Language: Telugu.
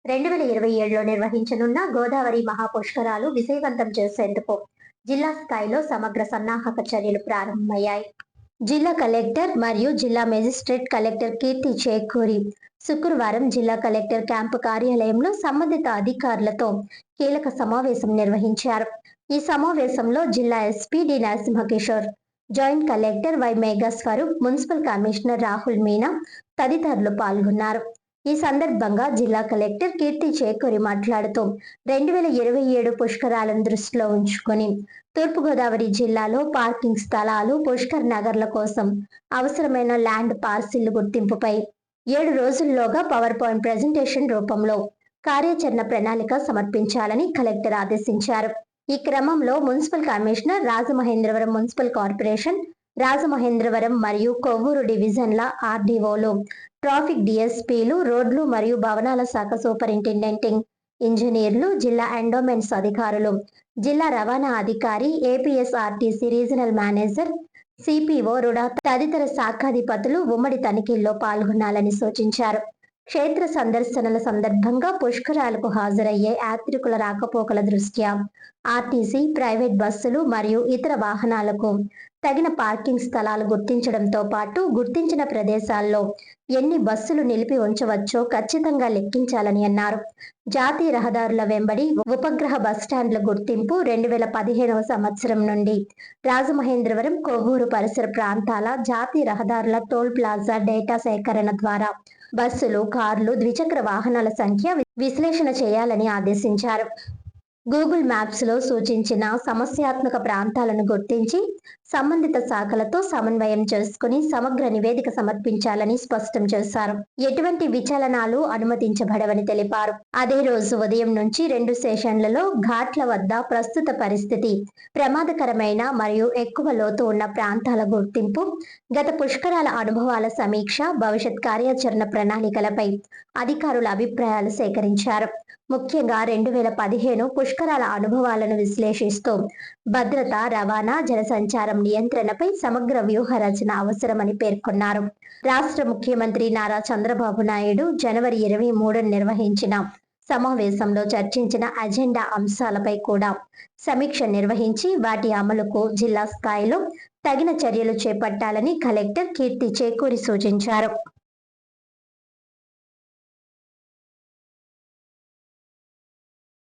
2027లో నిర్వహించనున్న గోదావరి మహాపుష్కరాలు విజయవంతం చేసేందుకు జిల్లా స్థాయిలో సమగ్ర సన్నాహక చర్యలు ప్రారంభమయ్యాయి. జిల్లా కలెక్టర్ మరియు జిల్లా మేజిస్ట్రేట్ కలెక్టర్ కీర్తి చేకూరి శుక్రవారం జిల్లా కలెక్టర్ క్యాంపు కార్యాలయంలో సంబంధిత అధికారులతో కీలక సమావేశం నిర్వహించారు. ఈ సమావేశంలో జిల్లా SP D Narasimhakishore, joint collector Y Meghaswaroop, municipal commissioner Rahul Meena తదితరులు పాల్గొన్నారు. ఈ సందర్భంగా జిల్లా కలెక్టర్ కీర్తి చేకూరి మాట్లాడుతూ 2027 పుష్కరాలను దృష్టిలో ఉంచుకొని తూర్పుగోదావరి జిల్లాలో పార్కింగ్ స్థలాలు, పుష్కర్ నగర్ల కోసం అవసరమైన ల్యాండ్ పార్సిల్ గుర్తింపుపై 7 రోజుల్లోగా పవర్ పాయింట్ ప్రెజెంటేషన్ రూపంలో కార్యాచరణ ప్రణాళిక సమర్పించాలని కలెక్టర్ ఆదేశించారు. ఈ క్రమంలో municipal commissioner, Rajamahendravaram municipal corporation, Rajamahendravaram మరియు కొవ్వూరు డివిజన్ల ఆర్డీఓలు, ట్రాఫిక్ డిఎస్పీలు, రోడ్లు మరియు భవనాల శాఖ సూపరింటెండెంటింగ్ ఇంజనీర్లు, జిల్లా ఎండోమెంట్స్ అధికారులు, జిల్లా రవాణా అధికారి, APSRTC regional manager, CPO, RUDA తదితర శాఖాధిపతులు ఉమ్మడి తనిఖీల్లో పాల్గొనాలని సూచించారు. క్షేత్ర సందర్శనల సందర్భంగా పుష్కరాలకు హాజరయ్యే యాత్రికుల రాకపోకల దృష్ట్యా ఆర్టీసీ, ప్రైవేట్ బస్సులు మరియు ఇతర వాహనాలకు తగిన పార్కింగ్ స్థలాలు గుర్తించడంతో పాటు గుర్తించిన ప్రదేశాల్లో ఎన్ని బస్సులు నిలిపి ఉంచవచ్చో ఖచ్చితంగా లెక్కించాలని అన్నారు. జాతీయ రహదారుల వెంబడి ఉపగ్రహ బస్టాండ్ల గుర్తింపు 2015వ సంవత్సరం నుండి రాజమహేంద్రవరం, కొవ్వూరు పరిసర ప్రాంతాల జాతీయ రహదారుల టోల్ ప్లాజా డేటా సేకరణ ద్వారా బస్సులు, కార్లు, ద్విచక్ర వాహనాల సంఖ్య విశ్లేషణ చేయాలని ఆదేశించారు. గూగుల్ మ్యాప్స్ లో సూచించిన సమస్యాత్మక ప్రాంతాలను గుర్తించి సంబంధిత శాఖలతో సమన్వయం చేసుకుని సమగ్ర నివేదిక సమర్పించాలని స్పష్టం చేశారు. ఎటువంటి విచలనాలు అనుమతించబడవని తెలిపారు. అదే రోజు ఉదయం నుంచి 2 స్టేషన్లలో ఘాట్ల వద్ద ప్రస్తుత పరిస్థితి, ప్రమాదకరమైన మరియు ఎక్కువ లోతు ఉన్న ప్రాంతాల గుర్తింపు, గత పుష్కరాల అనుభవాల సమీక్ష, భవిష్యత్ కార్యాచరణ ప్రణాళికలపై అధికారుల అభిప్రాయాలు సేకరించారు. ముఖ్యంగా 2015 పుష్కరాల అనుభవాలను విశ్లేషిస్తూ భద్రత, రవాణా, జనసంచారం నియంత్రణపై సమగ్ర వ్యూహ రచన అవసరమని పేర్కొన్నారు. రాష్ట్ర ముఖ్యమంత్రి నారా చంద్రబాబు నాయుడు జనవరి 23 నిర్వహించిన సమావేశంలో చర్చించిన అజెండా అంశాలపై కూడా సమీక్ష నిర్వహించి వాటి అమలుకు జిల్లా స్థాయిలో తగిన చర్యలు చేపట్టాలని కలెక్టర్ కీర్తి చేకూరి సూచించారు.